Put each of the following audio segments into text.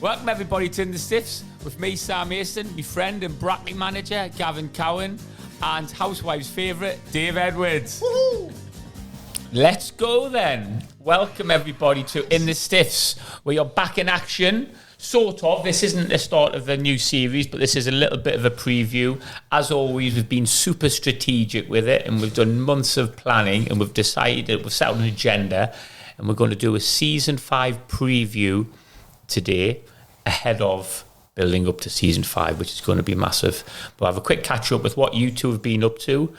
Welcome everybody to In the Stiffs with me, Sam Mason, my friend and Brackley manager, Gavin Cowan, and Housewife's favourite, Dave Edwards. Woo-hoo! Let's go then. Welcome everybody to In the Stiffs, where you're back in action. Sort of. This isn't the start of a new series, but this is a little bit of a preview. As always, we've been super strategic with it, and we've done months of planning, and we've decided, we've set out an agenda, and we're going to do a Season 5 preview today, ahead of building up to Season 5, which is going to be massive. We'll have a quick catch-up with what you two have been up to.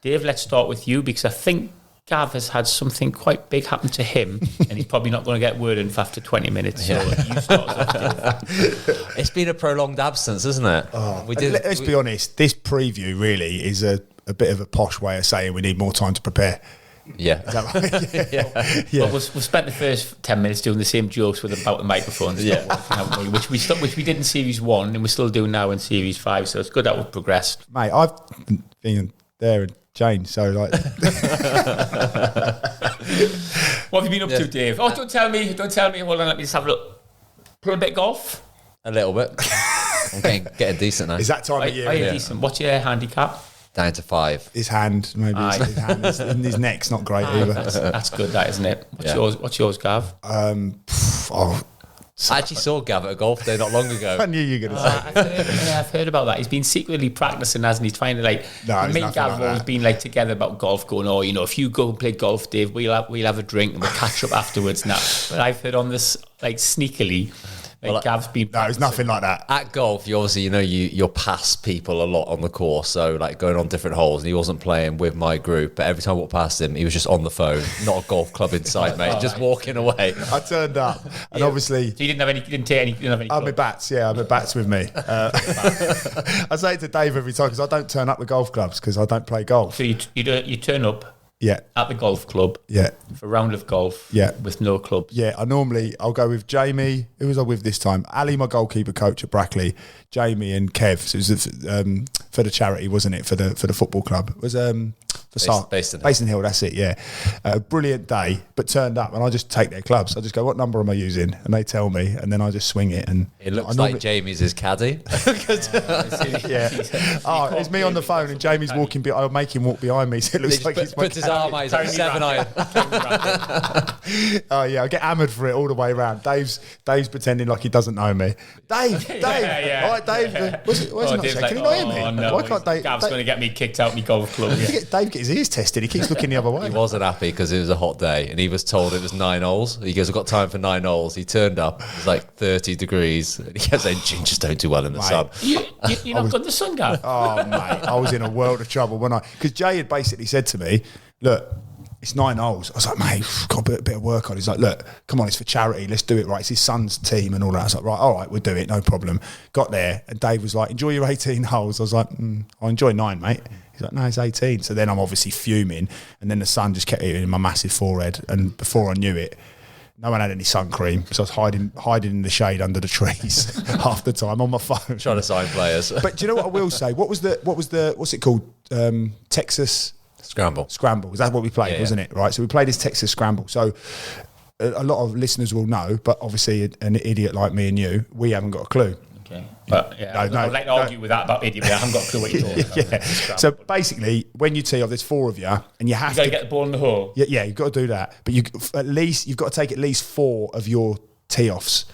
Dave, let's start with you, because I think Gav has had something quite big happen to him, and he's probably not going to get word in after 20 minutes. So you start us off, Dave. It's been a prolonged absence, isn't it? Let's be honest, this preview really is a bit of a posh way of saying we need more time to prepare. Yeah. Is that right? Well, we've spent the first 10 minutes doing the same jokes about the microphones, which we did in Series 1, and we're still doing now in Series 5, so it's good that we've progressed. Mate, I've been there and changed, so like... What have you been up to, Dave? Oh, don't tell me. Hold on, let me just have a look. Play a bit of golf? A little bit. I'm getting decent now. Is that time of year? Are you decent? What's your handicap? Down to 5. His hand, maybe. His hand and his neck's not great either. That's good, that, isn't it? What's yours, Gav? I actually saw Gav at a golf day not long ago. I knew you were going to say I've heard about that. He's been secretly practicing, hasn't he? Trying to me and Gav have always been together about golf, going, if you go and play golf, Dave, we'll have a drink and we'll catch up afterwards. Now, but I've heard on this sneakily. Gav's been. No, it's nothing like that. At golf, you obviously you're past people a lot on the course, so going on different holes. And he wasn't playing with my group, but every time I walked past him, he was just on the phone, not a golf club in sight, mate, just walking away. I turned up, and obviously, so you didn't have any. I'm bats. Yeah, I'm bats with me. I say it to Dave every time because I don't turn up with golf clubs because I don't play golf. So you turn up. Yeah. At the golf club. Yeah. For a round of golf. Yeah. With no clubs. Yeah. I'll go with Jamie. Who was I with this time? Ali, my goalkeeper coach at Brackley. Jamie and Kev. So it was for the charity, wasn't it? For the football club. It was for Basin Hill. That's it. Yeah. Brilliant day, but turned up and I just take their clubs. I just go, what number am I using? And they tell me, and then I just swing it. And it looks like Jamie's his caddy. Yeah. It's me on the phone and Jamie's walking. I'll make him walk behind me. So it looks like he's puts his arm out. He's like 7 iron. Oh yeah, I get hammered for it all the way around. Dave's pretending like he doesn't know me. Dave. All right, Dave. Why is he not shaking? Can he not hear me? No, why can't Dave? Gav's going to get me kicked out of my golf club. Yeah. Dave get his ears tested. He keeps looking the other way. He wasn't happy because it was a hot day and he was told it was 9 holes. He goes, I've got time for 9 holes. He turned up. It was 30 degrees. And he kept saying, gingers don't do well in the sun. You're not good in the sun, Gav? Oh, mate. I was in a world of trouble because Jay had basically said to me, look, it's 9 holes. I was like, mate, got a bit of work on. He's like, look, come on, it's for charity. Let's do it right. It's his son's team and all that. I was like, right, all right, we'll do it. No problem. Got there and Dave was like, enjoy your 18 holes. I was like, I'll enjoy 9, mate. He's like, no, it's 18. So then I'm obviously fuming. And then the sun just kept hitting my massive forehead. And before I knew it, no one had any sun cream. So I was hiding in the shade under the trees half the time on my phone. Trying to sign players. But do you know what I will say? What's it called? Texas Scramble. Was that what we played, wasn't it? Right. So we played this Texas Scramble. So a lot of listeners will know, but obviously an idiot like me and you, we haven't got a clue. Okay. But I'd like to argue with that about idiot, but I haven't got a clue what you're talking about. Yeah. So basically, when you tee off, there's 4 of you, and you have to get the ball in the hole. Yeah, you've got to do that. But you've got to take at least 4 of your tee offs.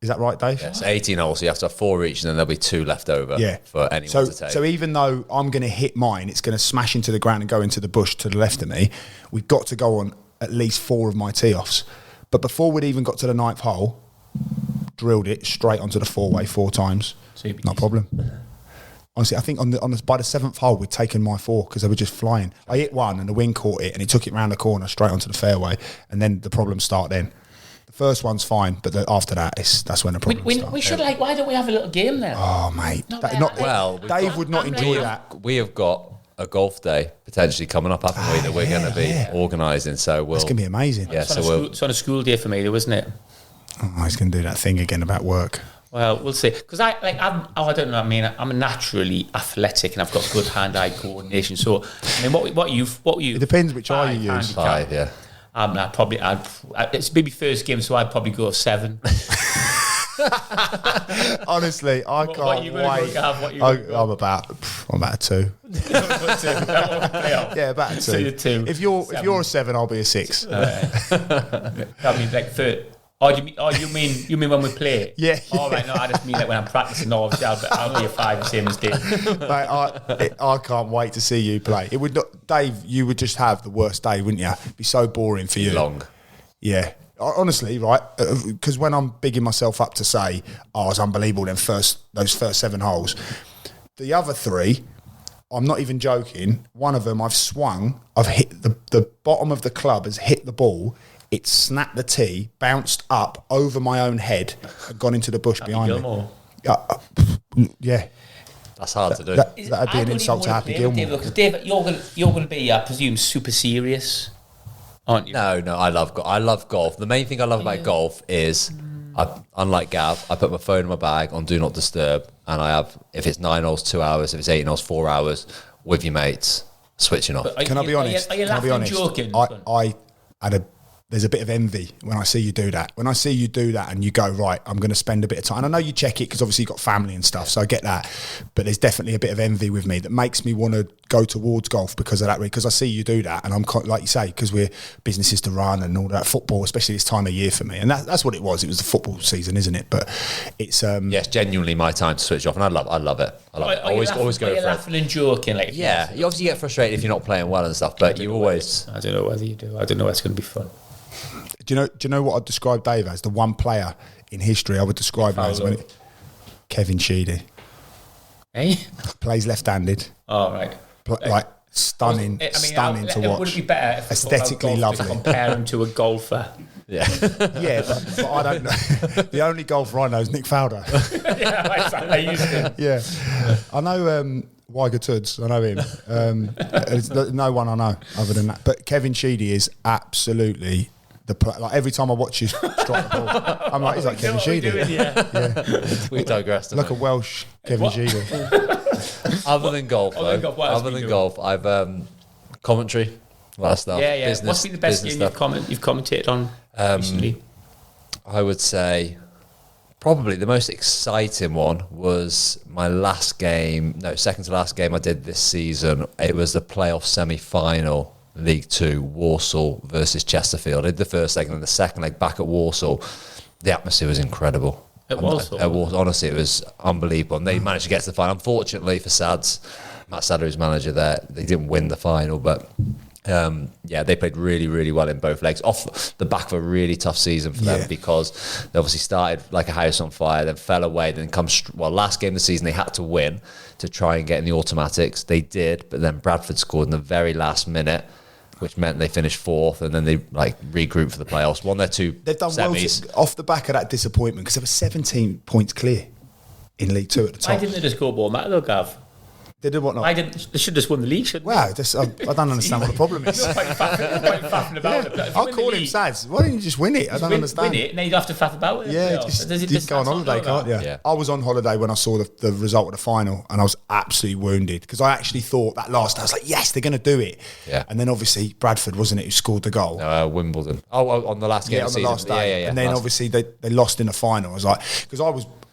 Is that right, Dave? Yes, 18 holes, so you have to have 4 each, and then there'll be 2 left over for anyone to take. So even though I'm going to hit mine, it's going to smash into the ground and go into the bush to the left of me, we've got to go on at least 4 of my tee-offs. But before we'd even got to the 9th hole, drilled it straight onto the 4-way 4 times. No problem. Honestly, I think by the 7th hole, we'd taken my 4 because they were just flying. I hit one and the wind caught it and it took it round the corner straight onto the fairway, and then the problems start then. The first one's fine, but after that, that's when the problems start. We should why don't we have a little game then? Oh, mate. Dave would not enjoy that. We have got a golf day potentially coming up, haven't we, that we're going to be organising. So it's going to be amazing. Yeah, it's on a school day for me, though, isn't it? Oh, he's going to do that thing again about work. Well, we'll see. Because I don't know. I mean, I'm naturally athletic and I've got good hand-eye coordination. So, I mean, what you? It depends which eye you use. 5, yeah. It's maybe first game, so I'd probably go 7. Honestly, I What can't you gonna wait. go, Gav? What you gonna go? I'm about a 2. Yeah, about a 2. So you're 2. If you're a 7, I'll be a 6. That means like 3rd. Oh, you mean when we play? Yeah. All right. No, I just mean like when I'm practicing. No, obviously I'll be a 5, the same as Dave. Mate, I can't wait to see you play. It would not, Dave. You would just have the worst day, wouldn't you? It'd be so boring for you. Long. Yeah. Honestly, right? Because when I'm bigging myself up to say, "Oh, I was unbelievable," those first 7 holes. The other 3, I'm not even joking. One of them, I've swung. I've hit the bottom of the club has hit the ball. It snapped the tee, bounced up over my own head, and gone into the bush behind Gilmore. me. Yeah. That's hard to do. That'd be an insult to Happy Gilmore. Because Dave, you're going to be, I presume, super serious, aren't you? No, I love golf. The main thing I love about golf is, unlike Gav, I put my phone in my bag on Do Not Disturb, and I have, if it's 9 holes, 2 hours, if it's 8 holes, 4 hours, with your mates, switching off. But Can I be honest? Are you Can I be laughing, honest? joking? I had there's a bit of envy when I see you do that. When I see you do that and you go, right, I'm going to spend a bit of time. And I know you check it because obviously you've got family and stuff, so I get that. But there's definitely a bit of envy with me that makes me want to go towards golf because of that. Because I see you do that, and I'm like you say, because we're businesses to run and all that. Football, especially this time of year for me, and that's what it was. It was the football season, isn't it? But it's Yes, genuinely my time to switch off, and I love it. Always go for it. Laughing and joking, like Yeah, you obviously get frustrated if you're not playing well and stuff, but you always. I don't know whether you do. I don't know what's going to be fun. do you know what I'd describe Dave as? The one player in history I would describe him as Kevin Sheedy. Eh? Plays left-handed. Oh, right. Like stunning to watch. Would it be better if aesthetically lovely? Compare him to a golfer. Yeah. Yeah, but I don't know. The only golfer I know is Nick Faldo. I used to. Yeah, I know Weiger Toods. I know him. There's no one I know other than that. But Kevin Sheedy is absolutely like every time I watch you strike the ball, I'm like, he's like Kevin Sheedy. We digressed. Like a Welsh Kevin Sheedy. Other than golf, I've commentary, a lot of stuff. Yeah. Business, What's been the best game you've commentated on recently? I would say probably the most exciting one was my second to last game I did this season. It was the playoff semi-final, League 2, Walsall versus Chesterfield. I did the first leg and then the second leg back at Walsall. The atmosphere was incredible. At Walsall? Honestly, it was unbelievable. And they managed to get to the final. Unfortunately for Sads, Matt Sadler, who's manager there, they didn't win the final, but they played really, really well in both legs. Off the back of a really tough season for them because they obviously started like a house on fire, then fell away, then last game of the season they had to win to try and get in the automatics. They did, but then Bradford scored in the very last minute, which meant they finished 4th, and then they regrouped for the playoffs. Won their 2 They've done semis. well off the back of that disappointment because they were 17 points clear in League 2 at the top. Why didn't they just go ball matter though, Gav? They did what not? They should have just won the league, shouldn't they? Wow, I don't understand what the problem is. You're quite faffing about it. I'll call him Sads. Why don't you just win it? I don't understand. Win it, and then you have to faff about it. Yeah, you go on holiday, can't you? Yeah. I was on holiday when I saw the result of the final, and I was absolutely wounded because I actually thought that last night, I was like, yes, they're going to do it. Yeah. And then obviously Bradford, wasn't it, who scored the goal? Wimbledon. On the last game of the season. On the last day. And then obviously they lost in the final. I was like, because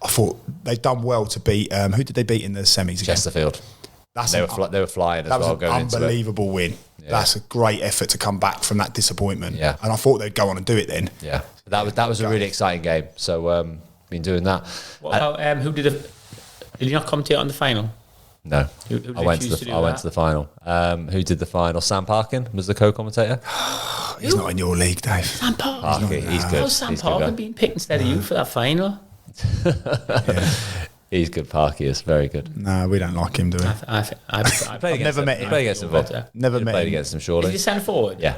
I thought they'd done well to beat, who did they beat in the semis again? Chesterfield. They were flying as that well. That was an unbelievable win. Yeah. That's a great effort to come back from that disappointment. Yeah. And I thought they'd go on and do it then. Yeah. That was a really exciting game. So been doing that. What about who did you not commentate on the final? No. Who did I went to the final. Who did the final? Sam Parkin was the co-commentator. He's not in your league, Dave. Sam Parkin. He's good. How's Sam Parkin being picked instead of you for that final? He's good, Parky is very good. No, we don't like him, do we? I've never met him. Played against him. Never met played him. against him, surely. Did you send forward? Yeah.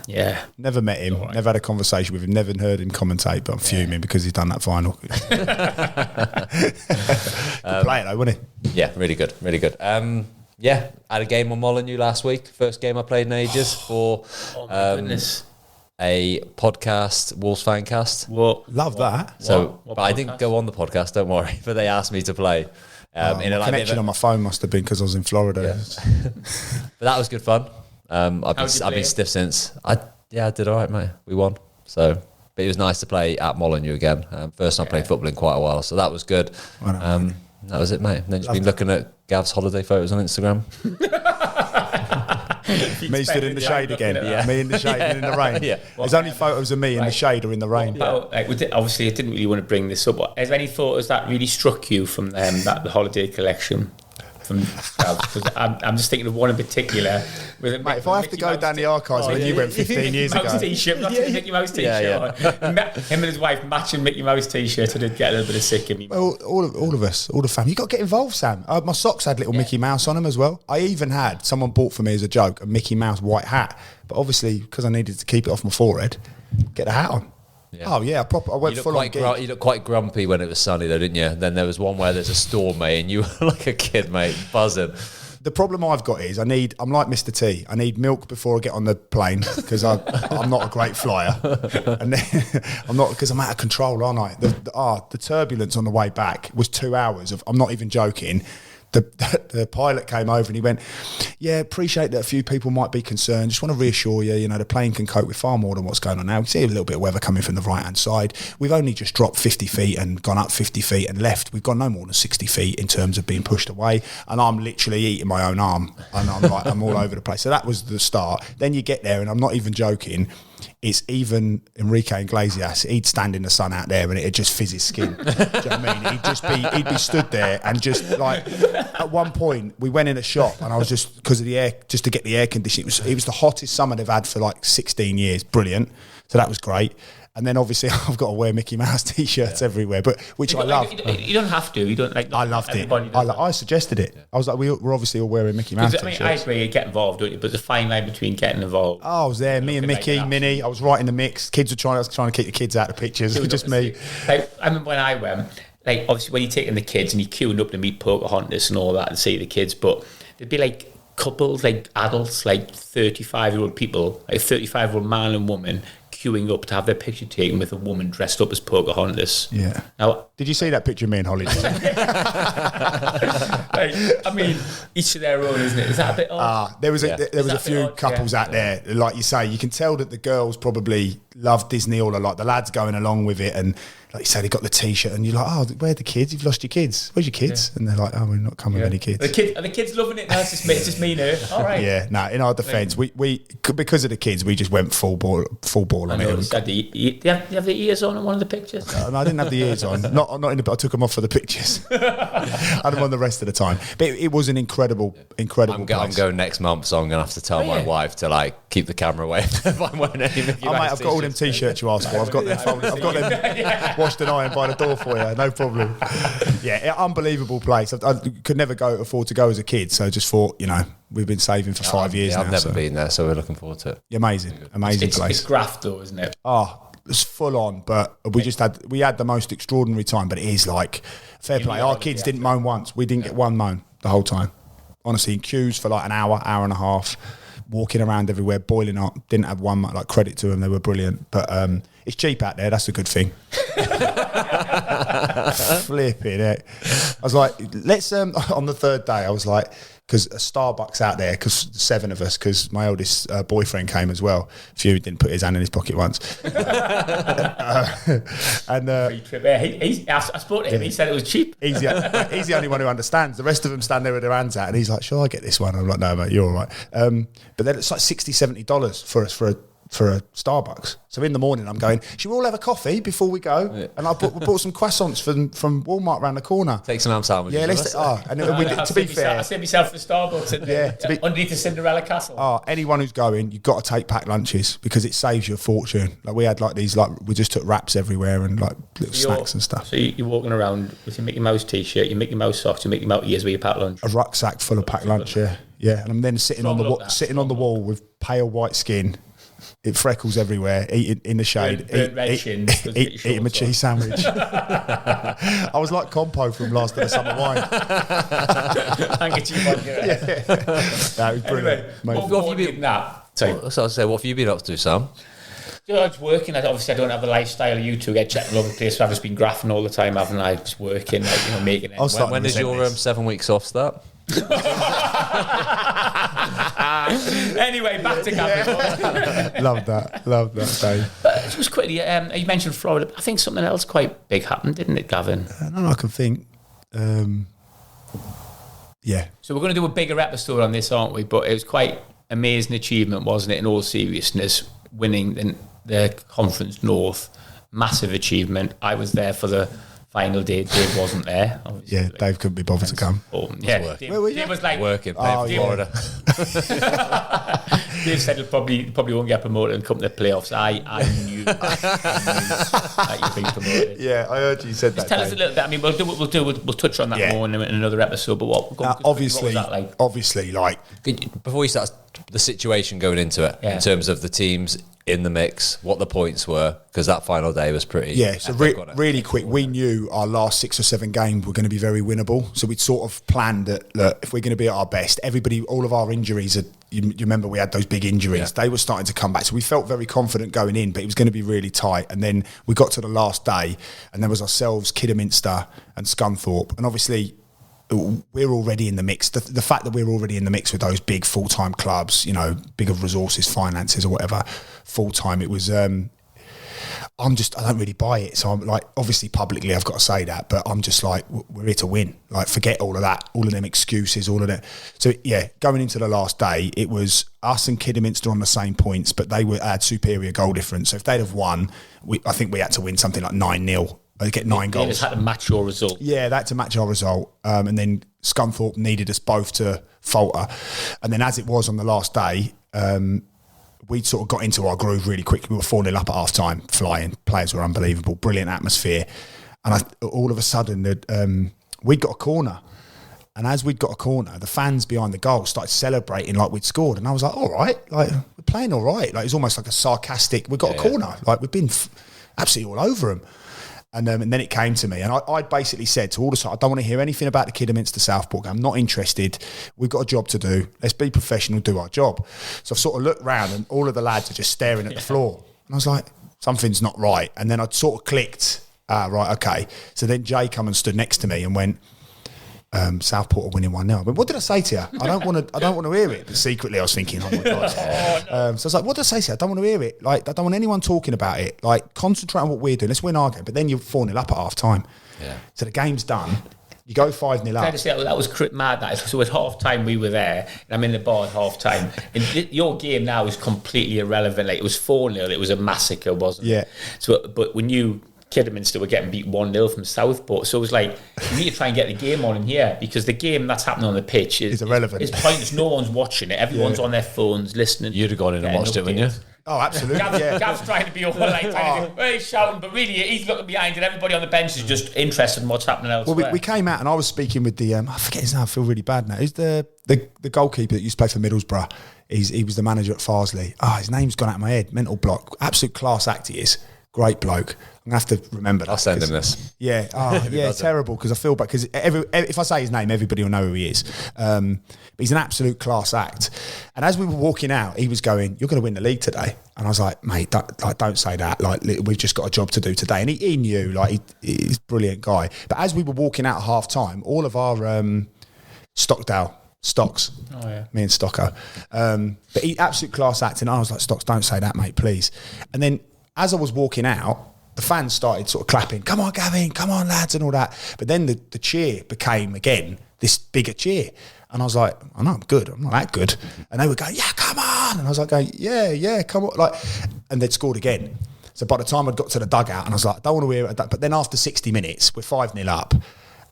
Yeah. Never met him. Never had a conversation with him. Never heard him commentate, but I'm fuming because he's done that final. Good player though, wasn't he? Yeah, really good. Really good. Had a game on Molineux last week. First game I played in ages for Goodness. a podcast, Wolves Fancast. Love that. What I didn't go on the podcast, don't worry. But they asked me to play. My connection on my phone must have been because I was in Florida. Yeah. But that was good fun. I've been play? stiff since. I did all right, mate. We won. So But it was nice to play at Molineux again. First time playing football in quite a while, so that was good. That was it, mate. And then just been looking at Gav's holiday photos on Instagram. Me stood in the shade again. Yeah. Me in the shade and in the rain. Yeah. There's only photos of me in the shade or in the rain. About, obviously, I didn't really want to bring this up, but is there any photos that really struck you from the holiday collection? Because I'm just thinking of one in particular. With Mate, if I have to go down the archives when you went 15 years ago. T-shirt, not the Mickey Mouse T-shirt. Him and his wife matching Mickey Mouse T-shirt. I did get a little bit of sick of me. Well, all of us, all the family. You got to get involved, Sam. My socks had little Mickey Mouse on them as well. I even had someone bought for me as a joke a Mickey Mouse white hat, but obviously because I needed to keep it off my forehead, get the hat on. Yeah. Oh yeah, I went full on. You looked quite grumpy when it was sunny, though, didn't you? Then there was one where there's a storm, mate, and you were like a kid, mate, buzzing. The problem I've got is I'm like Mr. T. I need milk before I get on the plane because I'm not a great flyer, and then I'm not because I'm out of control, aren't I? The turbulence on the way back was 2 hours of. I'm not even joking. The pilot came over and he went, yeah, appreciate that a few people might be concerned. Just want to reassure you, the plane can cope with far more than what's going on now. We see a little bit of weather coming from the right-hand side. We've only just dropped 50 feet and gone up 50 feet and left. We've gone no more than 60 feet in terms of being pushed away. And I'm literally eating my own arm. And I'm all over the place. So that was the start. Then you get there and I'm not even joking. It's even Enrique Iglesias, he'd stand in the sun out there and it'd just fizz his skin. Do you know what I mean? He'd be stood there and just like, at one point we went in a shop and I was just, because of the air, just to get the air conditioning, it was the hottest summer they've had for like 16 years. Brilliant. So that was great. And then obviously I've got to wear Mickey Mouse T-shirts everywhere, but which I love. You don't have to. You don't like. I loved it. I suggested it. I was like, we're obviously all wearing Mickey Mouse T-shirts. I agree, you get involved, don't you? But there's a fine line between getting involved. Oh, I was there. Me and Mickey, Minnie. I was right in the mix. Kids were I was trying to keep the kids out of the pictures. It was just me. I remember when I went. Like obviously when you're taking the kids and you're queuing up to meet Pocahontas and all that and see the kids, but there'd be like couples, like adults, like 35-year-old people, like 35-year-old man and woman queuing up to have their picture taken with a woman dressed up as Pocahontas. Yeah. Now, did you see that picture of me and Holly? I mean, each of their own, isn't it? Is that a bit odd? There was a few couples out there, like you say, you can tell that the girls probably love Disney all a lot. The lads going along with it, and like you say, they got the T-shirt, and you're like, oh, where are the kids? You've lost your kids. Where's your kids? Yeah. And they're like, oh, we're not coming with any kids. Are the kids loving it now? It's just me now. All right. Yeah, no. In our defence, we because of the kids, we just went full ball on it. Do you have the ears on one of the pictures? No, I didn't have the ears on. Not in the. I took them off for the pictures. I had them on the rest of the time. But it was an incredible place. I'm going next month, so I'm going to have to tell my wife to like keep the camera away if I'm wearing any Mickey Mouse I've got all them T-shirts you asked for. I've got them folded. I've got them washed and ironed by the door for you. No problem. Yeah, unbelievable place. I could never afford to go as a kid, so just thought, we've been saving for 5 years now. I've never been there, so we're looking forward to it. Amazing place. It's graft though, isn't it? Oh, it's full on, but we had the most extraordinary time. But it is like fair play. Our kids didn't moan once. We didn't get one moan the whole time. Honestly, in queues for like an hour and a half, walking around everywhere, boiling up. Didn't have one like credit to them. They were brilliant. But it's cheap out there. That's a good thing. Flipping it. I was like, let's on the third day. I was like, because a Starbucks out there, because 7 of us, because my oldest boyfriend came as well. A few didn't put his hand in his pocket once. Free trip. I spoke to him. He said it was cheap. He's the only one who understands. The rest of them stand there with their hands out, and he's like, "Shall I get this one?" I'm like, "No, mate, you're all right." But then it's like $60-$70 for us for a Starbucks. So in the morning, I'm going, should we all have a coffee before we go? Yeah. And I bought some croissants from Walmart around the corner. Take some ham sandwiches. Yeah, to be fair. I see myself at Starbucks underneath the Cinderella castle. Anyone who's going, you've got to take packed lunches because it saves you a fortune. Like we had we just took wraps everywhere and like little snacks and stuff. So you're walking around with your Mickey Mouse T-shirt, your Mickey Mouse socks, your Mickey Mouse ears with your packed lunch. A rucksack full of packed lunch, yeah. And I'm then sitting on the wall with pale white skin. It freckles everywhere, eating in the shade, eating my cheese sandwich. I was like Compo from Last of the Summer Wine. Handkerchief on your head. That was brilliant. Anyway, what have you been what have you been up to, Sam? I was working. Obviously, I don't have the lifestyle of you two. Get checked all over the place. So I've just been graphing all the time, haven't I? Just working, making it. When does your 7 weeks off start? Anyway, back to Gavin. Love that, Dave. Just quickly, you mentioned Florida. I think something else quite big happened, didn't it, Gavin? No, I can think. Yeah. So we're going to do a bigger episode on this, aren't we? But it was quite amazing achievement, wasn't it? In all seriousness, winning the Conference North, massive achievement. I was there for the final day. Dave wasn't there. Obviously. Yeah, Dave couldn't be bothered to come. Yeah, Dave was like Working, playing for Florida. Dave said he'll probably won't get promoted and come to the playoffs. I knew that you'd be promoted. Yeah, I heard you said Just that. tell us a little bit. I mean, we'll touch on that more in another episode. But what obviously, what was that like? obviously, like Before we start, the situation going into it, in terms of the teams in the mix, what the points were, because that final day was pretty... Yeah, so really quick, we knew our last 6 or 7 games were going to be very winnable. So we'd sort of planned that, look, if we're going to be at our best, all of our injuries, you remember we had those big injuries, they were starting to come back. So we felt very confident going in, but it was going to be really tight. And then we got to the last day, and there was ourselves, Kidderminster and Scunthorpe. And obviously, we're already in the mix. The fact that we're already in the mix with those big full-time clubs, bigger resources, finances or whatever, full-time, it was... I don't really buy it. So I'm like, obviously publicly I've got to say that, but I'm just like, we're here to win. Like, forget all of that, all of them excuses, all of that. So yeah, going into the last day, it was us and Kidderminster on the same points, but they had superior goal difference. So if they'd have won, I think we had to win something like 9-0. Get 9 goals. They just had to match your result. Yeah, they had to match our result. And then Scunthorpe needed us both to falter. And then as it was on the last day, we'd sort of got into our groove really quickly. We were 4-0 up at half time, flying. Players were unbelievable, brilliant atmosphere. And all of a sudden, we'd got a corner. And as we'd got a corner, the fans behind the goal started celebrating like we'd scored. And I was like, all right, like we're playing all right. Like, it was almost like a sarcastic, we've got a corner. Like, we've been absolutely all over them. And then it came to me, and I basically said to all the side, I don't want to hear anything about the Kidderminster Southport game. I'm not interested. We've got a job to do. Let's be professional, do our job. So I've sort of looked round, and all of the lads are just staring at the floor. And I was like, something's not right. And then I'd sort of clicked, right, okay. So then Jay come and stood next to me and went, Southport are winning 1-0. But what did I say to you? I don't want to hear it. But secretly, I was thinking, oh my god. So I was like, what did I say to you? I don't want to hear it. Like, I don't want anyone talking about it. Like, concentrate on what we're doing. Let's win our game. But then you're 4-0 up at half time. Yeah. So the game's done. You go 5-0 up. That was mad. That is. So at half time we were there, and I'm in the bar at half time. Your game now is completely irrelevant. Like, it was 4-0. It was a massacre, wasn't it? Yeah. So, but when you Kidderminster were getting beat 1-0 from Southport, so it was like, you need to try and get the game on in here, because the game that's happening on the pitch is irrelevant. It's pointless. No one's watching it. Everyone's on their phones listening. You'd have gone in and watched it, wouldn't you? Oh, absolutely. Gav's trying to be all like, he's shouting, but really he's looking behind, and everybody on the bench is just interested in what's happening elsewhere. Well, we came out, and I was speaking with the I forget his name. I feel really bad now. He's the goalkeeper that used to play for Middlesbrough. He was the manager at Farsley. His name's gone out of my head. Mental block. Absolute class act he is. Great bloke. I'm going to have to remember that. I'll send him this. Yeah. Terrible, because I feel bad. Because if I say his name, everybody will know who he is. But he's an absolute class act. And as we were walking out, he was going, "You're going to win the league today." And I was like, "Mate, don't say that. Like, we've just got a job to do today." And he knew, like, he's a brilliant guy. But as we were walking out at half time, all of our Stocks. Oh, yeah. Me and Stocko. But he absolute class act. And I was like, "Stocks, don't say that, mate, please." And then as I was walking out, the fans started sort of clapping, "Come on, Gavin, come on, lads," and all that. But then the cheer became, again, this bigger cheer. And I was like, "I know I'm good. I'm not that good." And they were going, "Yeah, come on." And I was like, going, yeah, come on. Like, and they'd scored again. So by the time I'd got to the dugout, and I was like, "I don't want to hear it." But then after 60 minutes, we're 5-0 up.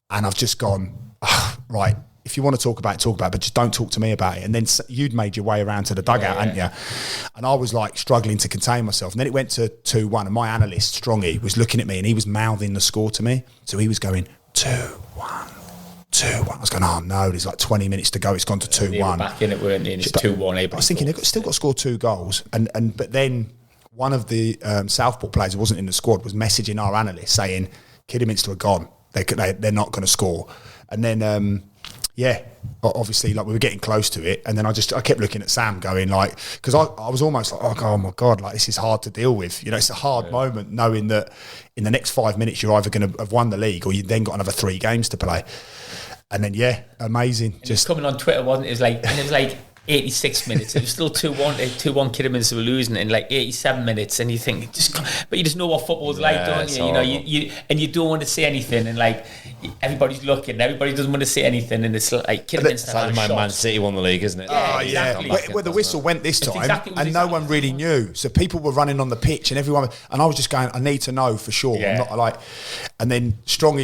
And I've just gone, right, if you want to talk about it, but just don't talk to me about it. And then you'd made your way around to the dugout, hadn't you? And I was like struggling to contain myself. And then it went to 2-1. And my analyst, Strongy, was looking at me, and he was mouthing the score to me. So he was going, 2-1. 2-1. I was going, oh no, there's like 20 minutes to go. It's gone to 2-1. They were back in it, weren't they? It's 2-1. I was thinking, they've still got to score 2 goals. But then one of the Southport players who wasn't in the squad was messaging our analyst saying, Kidderminster are gone. They're not going to score. And then... obviously, like, we were getting close to it, and then I kept looking at Sam, going, like, because I was almost like, oh my god, like, this is hard to deal with. You know, it's a hard moment knowing that in the next 5 minutes you're either going to have won the league, or you then got another 3 games to play. And then amazing. And just coming on Twitter, wasn't it? It was like 86 minutes. It was still 2-1. 2-1 Kidderminster were losing in like 87 minutes, and you think but you just know what football's like, don't you? You know, you don't want to say anything, and like everybody's looking, everybody doesn't want to say anything, and it's like Kidderminster. It's like my Man City won the league, isn't it? Oh, exactly. Where the whistle went this time, and no one really that. knew. So people were running on the pitch, and everyone, and I was just going, I need to know for sure. Yeah. I'm not like, and then Strong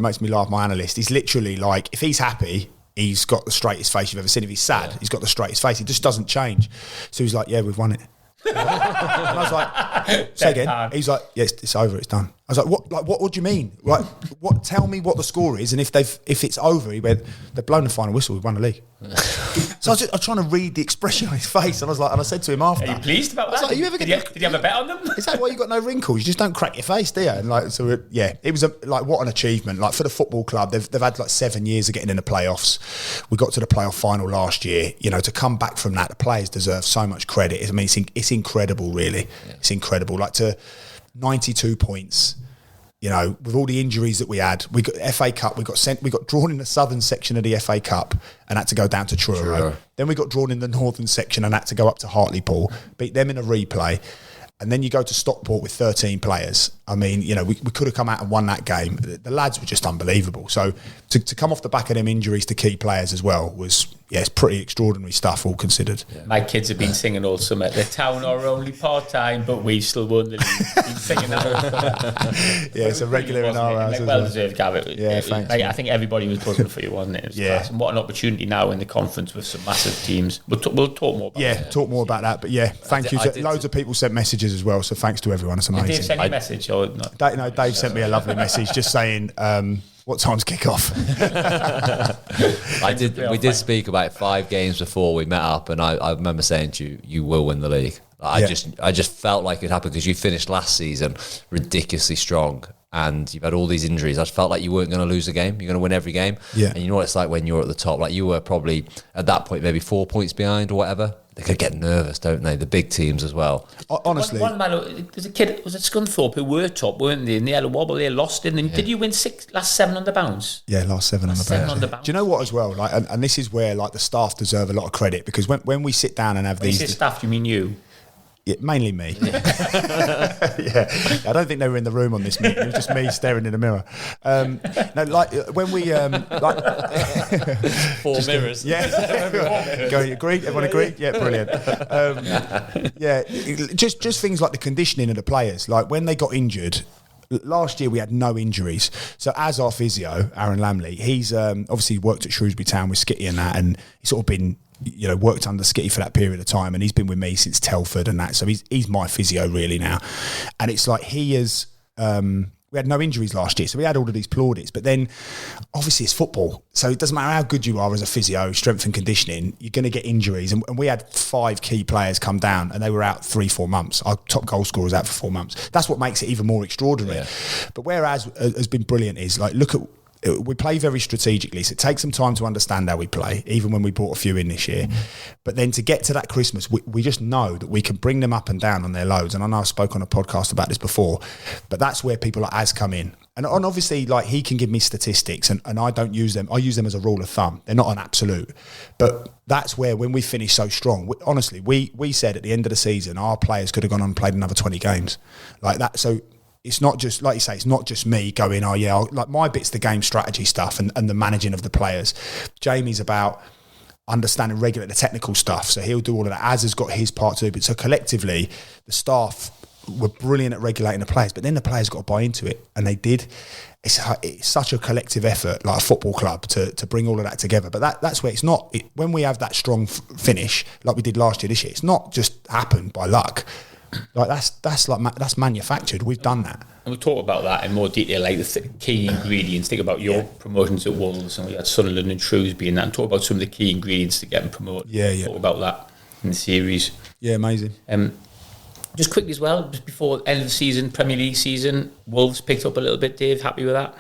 makes me laugh. My analyst, he's literally like, if he's happy, he's got the straightest face you've ever seen. If he's sad, he's got the straightest face. He just doesn't change. So he's like, yeah, we've won it. And I was like, say again. He's like, yes, it's over, it's done. I was like, what? Like, what do you mean? Like, what? Tell me what the score is, and if it's over, he went, they've blown the final whistle, we've won the league. So I was trying to read the expression on his face, and I was like, and I said to him after, Are you pleased about that? Like, did you have a bet on them? Is that why you got no wrinkles? You just don't crack your face, do you? And like, so it was like what an achievement. Like for the football club, they've had like 7 years of getting in the playoffs. We got to the playoff final last year. You know, to come back from that, the players deserve so much credit. I mean, it's incredible, really. Yeah. It's incredible. Like to 92 points. You know, with all the injuries that we had, we got FA Cup. We got drawn in the southern section of the FA Cup and had to go down to Truro. Then we got drawn in the northern section and had to go up to Hartlepool, beat them in a replay. And then you go to Stockport with 13 players. I mean, you know, we could have come out and won that game. The lads were just unbelievable. So to come off the back of them injuries to key players as well was, it's pretty extraordinary stuff, all considered. Yeah. My kids have been singing all summer. The town are only part-time, but we've still won the league. Been singing that. Yeah, it's a regular in our house. Like, well-deserved, Gav. Yeah, thanks. Like, I think everybody was buzzing for you, wasn't it? Class. And what an opportunity now in the conference with some massive teams. We'll talk more about that. Yeah, talk more about that. But thank you. Loads of people sent messages as well, so thanks to everyone. It's amazing. Did Dave send you a message? Or not? Dave sent me a lovely message just saying, what time's kick off? We did speak about 5 games before we met up, and I remember saying to you, you will win the league. I just felt like it happened because you finished last season ridiculously strong, and you've had all these injuries. I felt like you weren't going to lose a game. You're going to win every game. Yeah. And you know what it's like when you're at the top. Like you were probably at that point maybe 4 points behind or whatever. They could get nervous, don't they? The big teams as well. Honestly, one man, there's a kid, was it Scunthorpe, who were top, weren't they? In the Yellow Wobble, they lost, didn't they? Yeah. Did you win last 7 on the bounce? Yeah, last 7 on the bounce. Do you know what as well? Like, and this is where like the staff deserve a lot of credit, because when we sit down and have these, you say staff, you mean you? Yeah, mainly me. Yeah, I don't think they were in the room on this meeting. It was just me staring in the mirror. No, like when we 4 mirrors. Yeah, going agree. Everyone agree? Yeah, brilliant. Just things like the conditioning of the players. Like when they got injured. Last year we had no injuries. So as our physio, Aaron Lamley, he's obviously worked at Shrewsbury Town with Skitty and that, and he's sort of been, you know, worked under Skitty for that period of time, and he's been with me since Telford and that. So he's my physio really now. And it's like he is. We had no injuries last year, so we had all of these plaudits. But then, obviously, it's football. So it doesn't matter how good you are as a physio, strength and conditioning, you're going to get injuries. And we had 5 key players come down, and they were out 3-4 months. Our top goal scorer was out for 4 months. That's what makes it even more extraordinary. Yeah. But whereas has been brilliant is, like, look at, we play very strategically, so it takes some time to understand how we play, even when we brought a few in this year. But then to get to that Christmas, we just know that we can bring them up and down on their loads. And I know I spoke on a podcast about this before, but that's where people like Az come in. And obviously, like, he can give me statistics, and I don't use them. I use them as a rule of thumb. They're not an absolute. But that's where, when we finish so strong, honestly, we said at the end of the season, our players could have gone on and played another 20 games. Like that. So it's not just, like you say, it's not just me going, oh yeah, like my bit's the game strategy stuff and the managing of the players. Jamie's about understanding, regulate the technical stuff. So he'll do all of that. Az has got his part too. But so collectively, the staff were brilliant at regulating the players, but then the players got to buy into it, and they did. It's such a collective effort, like a football club, to bring all of that together. But that's where it's not, when we have that strong finish, like we did last year, this year, it's not just happened by luck. Like that's manufactured. We've done that, and we'll talk about that in more detail, like the key ingredients. Think about your promotions at Wolves, and we had Sunderland and Shrewsbury and that, and talk about some of the key ingredients to get them promoted. Yeah. Talk about that in the series. Yeah, amazing. Just quickly as well, just before the end of the season, Premier League season, Wolves picked up a little bit. Dave, happy with that?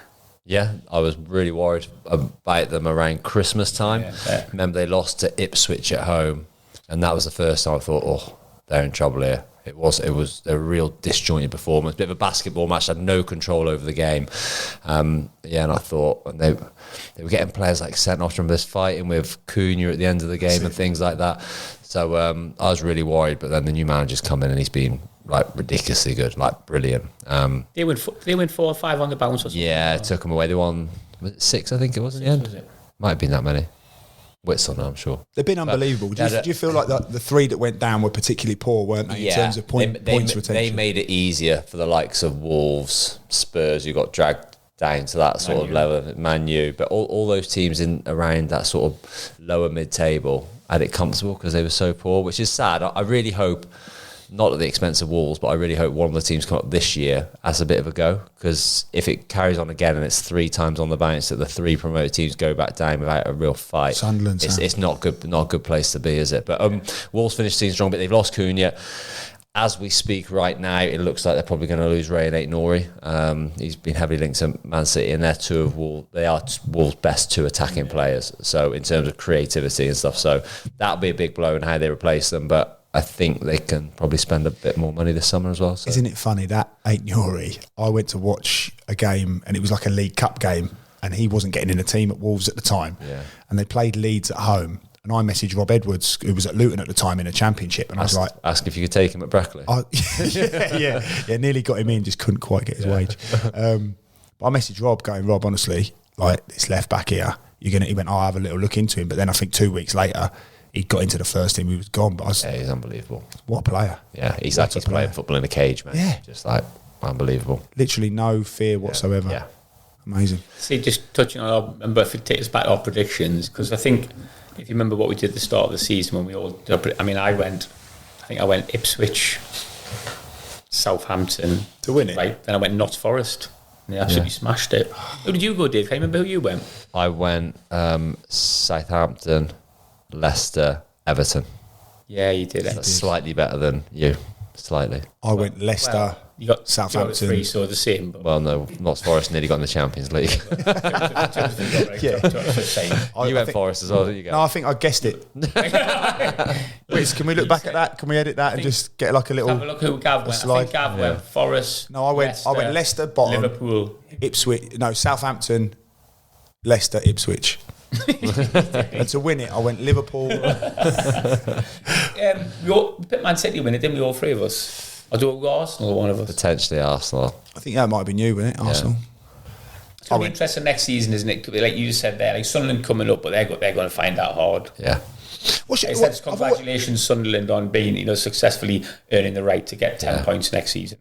Yeah, I was really worried about them around Christmas time. Remember, they lost to Ipswich at home, and that was the first time I thought, oh, they're in trouble here. It was a real disjointed performance, bit of a basketball match. Had no control over the game. And I thought, and they were getting players like sent off from this fighting with Cunha at the end of the game and things like that. So I was really worried. But then the new manager's come in and he's been like ridiculously good, like brilliant. They went 4 or 5 on the bounce or something. Yeah, it took them away. They won 6, I think it was in the end. Was it? Might have been that many. Whitson, I'm sure. They've been unbelievable. Do you feel like the 3 that went down were particularly poor, weren't they, in terms of points retention? They made it easier for the likes of Wolves, Spurs, who got dragged down to that sort of level, Man U. But all those teams in around that sort of lower mid-table had it comfortable because they were so poor, which is sad. I really hope, not at the expense of Wolves, but I really hope one of the teams come up this year has a bit of a go, because if it carries on again and it's 3 times on the bounce that the 3 promoted teams go back down without a real fight, Sunderland, it's not good, not a good place to be, is it? But Wolves finished the season strong, but they've lost Cunha. As we speak right now, it looks like they're probably going to lose Ray and Aït-Nouri. He's been heavily linked to Man City, and they are Wolves' best 2 attacking players. So in terms of creativity and stuff, so that'll be a big blow in how they replace them. But I think they can probably spend a bit more money this summer as well. So. Isn't it funny that Aït-Nouri? I went to watch a game and it was like a League Cup game, and he wasn't getting in a team at Wolves at the time. Yeah. And they played Leeds at home. And I messaged Rob Edwards, who was at Luton at the time in a championship, and I was like, ask if you could take him at Brackley. Yeah, nearly got him in, just couldn't quite get his wage. But I messaged Rob, going, Rob, honestly, like this left back here, he went, I'll have a little look into him. But then I think 2 weeks later, he got into the first team, he was gone. But he's unbelievable. What a player! Yeah, he's playing football in a cage, man. Yeah, just like unbelievable. Literally no fear whatsoever. Yeah. Amazing. See, just touching on, remember if it takes us back to our predictions, because I think if you remember what we did at the start of the season when we all, I went Ipswich, Southampton to win it. Right, then I went Notts Forest. And they absolutely smashed it. Who did you go, Dave? Can you remember who you went? I went Southampton, Leicester, Everton. Yeah, you did. That's slightly better than you. Slightly. I went Leicester, you got Southampton. 3, so the same. But well, no, Notts Forest nearly got in the Champions League. You went Forest as well, didn't you? No, I think I guessed it. Wait, can we look back at that? Can we edit that and just get like a little? Have a look who Gav went. I think Gav went Forest. No, I went Leicester, bottom. Liverpool, Ipswich. No, Southampton, Leicester, Ipswich. And to win it, I went Liverpool. We picked Man City to win it, didn't we? All 3 of us. Or do it with Arsenal, or one of us? Potentially Arsenal. I think that might have been you, wasn't it? Arsenal. It's going to be interesting next season, isn't it? Like you just said there, like Sunderland coming up, but they're going to find that hard. Yeah. Congratulations, Sunderland, on being, successfully earning the right to get 10 points next season.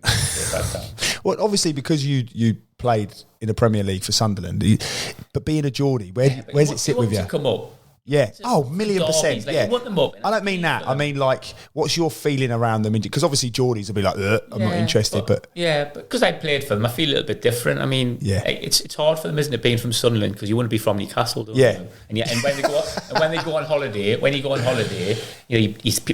Well, obviously, because you played in the Premier League for Sunderland, but being a Geordie, where's it sit with you? To come up. Yeah. Oh, 1,000,000%. Like, yeah. you want them up. I don't mean that. I mean, like, what's your feeling around them? Because obviously Geordies will be like, I'm not interested. But because I played for them, I feel a little bit different. I mean, it's hard for them, isn't it, being from Sunderland, because you want to be from Newcastle, don't you? And when they go on holiday, people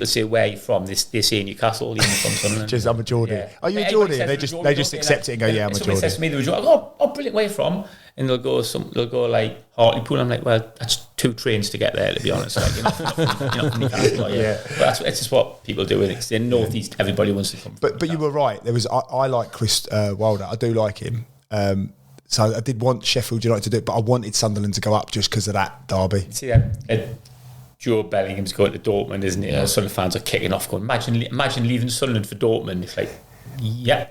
say, where are you from? They say Newcastle, even from Sunderland. Just, I'm a Geordie. Yeah. Are you a Geordie? They just accept it and go, yeah, I'm a Geordie. Somebody says to me, they're Geordie, oh, brilliant, where are you from? And they'll go like Hartlepool. I'm like, well, that's 2 trains to get there, to be honest. Like, you're not from Newcastle, but that's just what people do with it. Because in North East, everybody wants to come. But you were right. I like Chris Wilder. I do like him. So I did want Sheffield United to do it, but I wanted Sunderland to go up just because of that derby. See, Joe Bellingham's going to Dortmund, isn't it? Yeah. Sunderland fans are kicking off, going, imagine leaving Sunderland for Dortmund. It's like, yeah,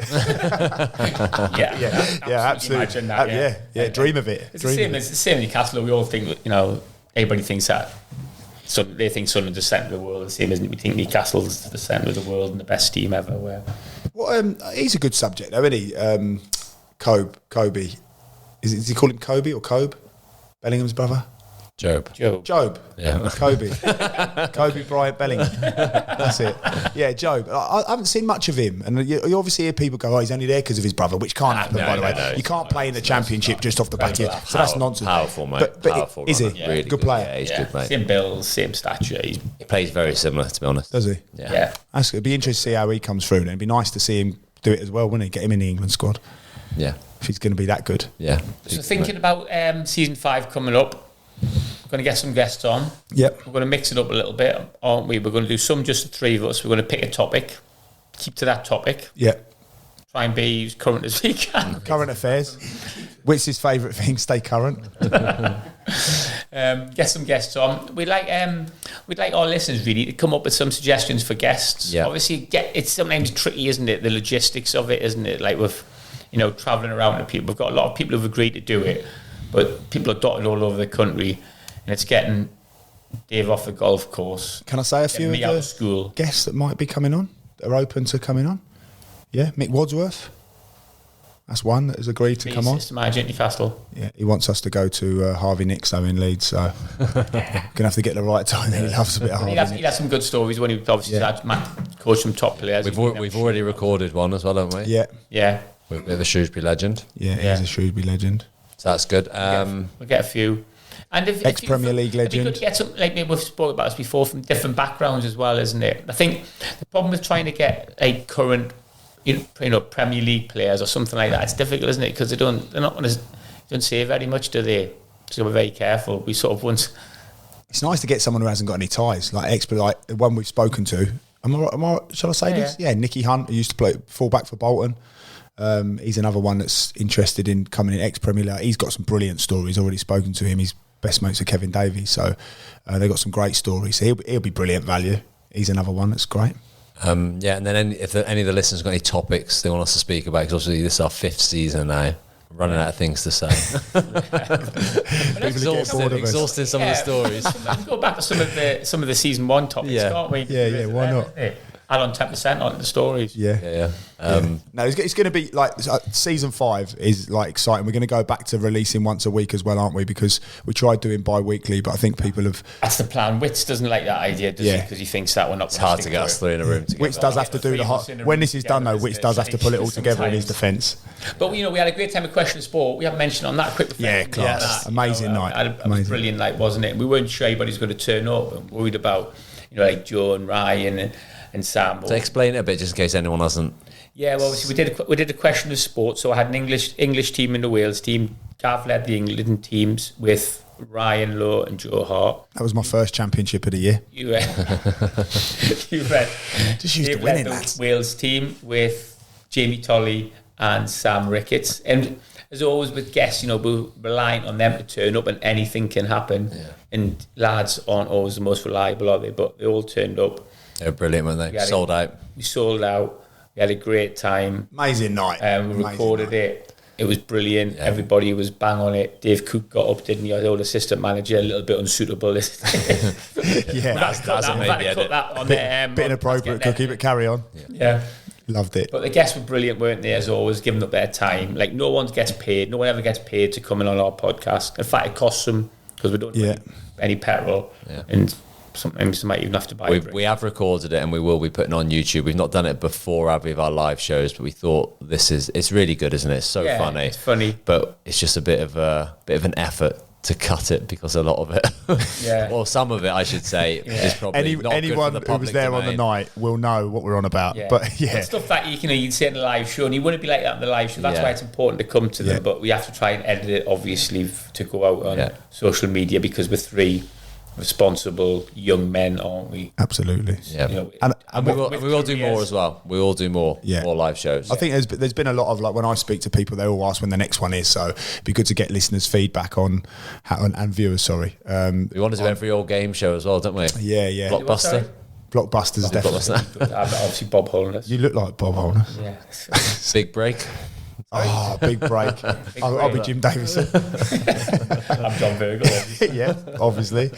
absolutely. Imagine that, dream of it. It's the same in Newcastle. We all think, everybody thinks that. So they think Sunderland's the centre of the world. The same as we think Newcastle's the centre of the world and the best team ever. Well, he's a good subject, though, isn't he? Kobe. Is he call him Kobe or Kobe? Bellingham's brother. Job. Yeah. Kobe Bryant Bellingham. That's it. Yeah, Job. I haven't seen much of him. And you obviously hear people go, he's only there because of his brother, which can't happen, by the way. No, you can't play in the Championship just off the back of it. So that's nonsense. Powerful, mate. But is he? Really good player. Yeah, he's good, mate. Same build, same stature. He plays very similar, to be honest. Does he? Yeah. That's good. It'd be interesting to see how he comes through. And it'd be nice to see him do it as well, wouldn't it? Get him in the England squad. Yeah. If he's going to be that good. Yeah. So thinking about season 5 coming up, we're going to get some guests on. Yep. We're going to mix it up a little bit, aren't we? We're going to do some just the 3 of us. We're going to pick a topic. keep to that topic. Yeah. Try and be as current as we can. Current affairs. Which is his favourite thing? Stay current. Get some guests on. We'd like our listeners really to come up with some suggestions for guests. Yeah. Obviously, it's sometimes tricky, isn't it? The logistics of it, isn't it? Like with, travelling around to people. We've got a lot of people who've agreed to do it, but people are dotted all over the country, and it's getting Dave off the golf course. Can I say a few Me of out the of school. guests that might be coming on, that are open to coming on? Yeah, Mick Wadsworth. That's one that has agreed to come on. Assistant manager at Newcastle. Yeah, he wants us to go to Harvey Nixo in Leeds, so gonna have to get the right time. He loves a bit of Harvey. He had some good stories when he obviously had coached some top players. We've already recorded one as well, haven't we? Yeah, Yeah. With the Shrewsbury legend. yeah, he's a Shrewsbury legend. So that's good. We'll get a few. And if Ex-Premier League it'd be legend. good to get some, like maybe we've spoken about this before, from different backgrounds as well, isn't it? I think the problem with trying to get a current, Premier League players or something like that, it's difficult, isn't it? Because they're not going to don't say very much, do they? So we're very careful. We sort of once. It's nice to get someone who hasn't got any ties, like the one we've spoken to. Shall I say this? Yeah, Nicky Hunt, who used to play fullback for Bolton. He's another one that's interested in coming in ex-Premier League. He's got some brilliant stories. Already spoken to him. He's best mates with Kevin Davies, so they've got some great stories. So he'll be brilliant value. He's another one that's great. And then if any of the listeners got any topics they want us to speak about, because obviously this is our 5th season now, running out of things to say. Exhausting some of the stories. Let's go back to some of the season 1 topics, can't we? Yeah, why not? Add on 10% on the stories. Yeah. No, it's going to be like season 5 is like exciting. We're going to go back to releasing once a week as well, aren't we? Because we tried doing bi-weekly, but I think people have. That's the plan. Witz doesn't like that idea, does he? Because he thinks that we're not. It's hard to get us 3 in a room together. Witz does have to do when this is done though. Witz does have to pull it all together in his defence. But we had a great time with Question of Sport. We haven't mentioned on that quick. Yeah, class. Amazing night. It was a brilliant night, wasn't it? We weren't sure anybody's going to turn up. And worried about like Joe and Ryan and Sam. So explain it a bit, just in case anyone hasn't. Yeah, well, obviously we did a Question of Sport. So I had an English team and a Wales team. Gav led the England teams with Ryan Lowe and Joe Hart. That was my first championship of the year. You read Just used to winning, lads. Wales team with Jamie Tolley and Sam Ricketts. And as always with guests, we're relying on them to turn up and anything can happen. Yeah. And lads aren't always the most reliable, are they? But they all turned up. They were brilliant, weren't they? Sold out. We sold out. We had a great time. Amazing night. We recorded it. It was brilliant. Yeah. Everybody was bang on it. Dave Cook got up, didn't he? Our old assistant manager, a little bit unsuitable. Yeah, that's maybe a bit inappropriate, Cookie, but carry on. Yeah. Loved it. But the guests were brilliant, weren't they, as always, giving up their time. Like, no one gets paid. No one ever gets paid to come in on our podcast. In fact, it costs them because we don't need any petrol. Yeah. And sometimes they might even have to buy we have recorded it and we will be putting it on YouTube. We've not done it before, have we, of our live shows, but we thought it's really good, isn't it? It's so funny. It's funny. But it's just a bit of an effort to cut it because a lot of it, or some of it, I should say, is probably not anyone good for the who was there domain. On the night will know what we're on about. But But stuff that you'd see in the live show, and you wouldn't be like that in the live show. That's why it's important to come to them. But we have to try and edit it, obviously, to go out on social media because we're 3 responsible young men, aren't we? Absolutely. Yeah. And we will do more as well. We will do more live shows. I think there's been a lot of, like, when I speak to people, they all ask when the next one is, so it'd be good to get listeners' feedback on and viewers, sorry. We want to do every old game show as well, don't we? Yeah. Blockbuster. Blockbuster's definitely. Obviously Bob Holness. You look like Bob Holness. Yeah. Big break. Oh, big break. I'll be Jim Davison. I'm John Virgil. Yeah, obviously.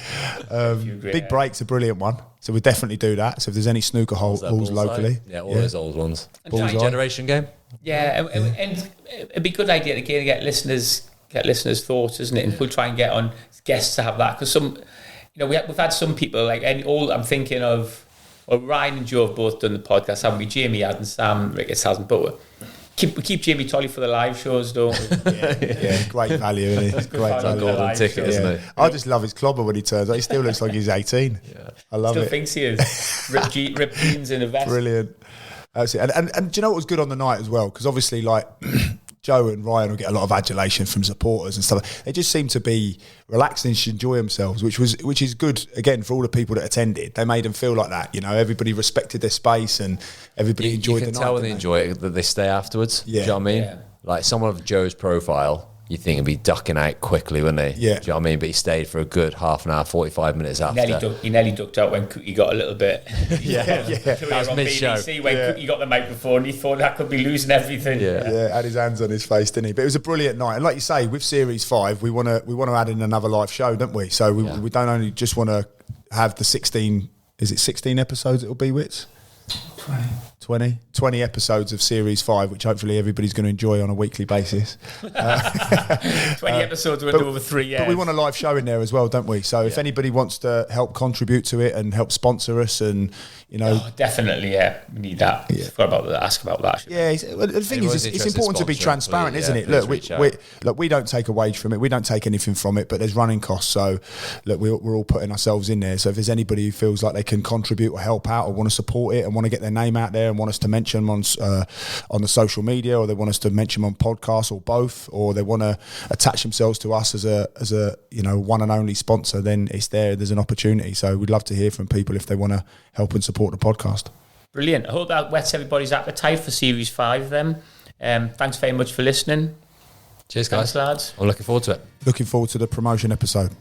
Big break's a brilliant one. So we'll definitely do that. So if there's any snooker halls locally. Yeah, all those old ones. Bullseye. Generation game. Yeah, and it'd be a good idea to get listeners' thoughts, isn't it? And we'll try and get on guests to have that. Because we've had some people, like I'm thinking of, well, Ryan and Joe have both done the podcast, haven't we? Jamie hasn't, Sam Ricketts hasn't, but we keep Jamie Tolley for the live shows, don't we? Yeah, great value, isn't it? Great value. Golden ticket, isn't he? I just love his clobber when he turns up. He still looks like he's 18. Yeah. I love Still it. Thinks he is. Ripped jeans in a vest. Brilliant. That's it. And do you know what was good on the night as well? Because obviously, like, Joe and Ryan will get a lot of adulation from supporters and stuff. They just seem to be relaxed and enjoy themselves, which is good again for all the people that attended. They made them feel like that. Everybody respected their space and everybody enjoyed the night. You can tell when they enjoy it that they stay afterwards. Yeah. Do you know what I mean? Yeah. Like someone of Joe's profile, you think he'd be ducking out quickly, wouldn't he? Yeah. Do you know what I mean? But he stayed for a good half an hour, 45 minutes after. He nearly ducked out when Cookie got a little bit. Yeah. That was mid-show. BBC when Cookie got the microphone, he thought that could be losing everything. Yeah, had his hands on his face, didn't he? But it was a brilliant night, and like you say, with Series 5, we want to add in another live show, don't we? So we don't only just want to have the 16. Is it 16 episodes? It'll be Wits. 20 episodes of Series 5, which hopefully everybody's going to enjoy on a weekly basis. 20 episodes went over 3 years. But we want a live show in there as well, don't we? So if anybody wants to help contribute to it and help sponsor us and, definitely, yeah. We need that. Yeah. Forgot about that. Ask about that. Yeah, the thing is, it's important to be transparent, isn't it? Please Look, we don't take a wage from it. We don't take anything from it, but there's running costs. So, look, we're all putting ourselves in there. So if there's anybody who feels like they can contribute or help out or want to support it and want to get their name out there and want us to mention them on the social media, or they want us to mention them on podcasts, or both, or they want to attach themselves to us as a one and only sponsor, then it's there's an opportunity. So we'd love to hear from people if they want to help and support the podcast. Brilliant. I hope that whets everybody's appetite for Series 5 then. Thanks very much for listening. Cheers, guys. Thanks, lads. I'm looking forward to it. Looking forward to the promotion episode.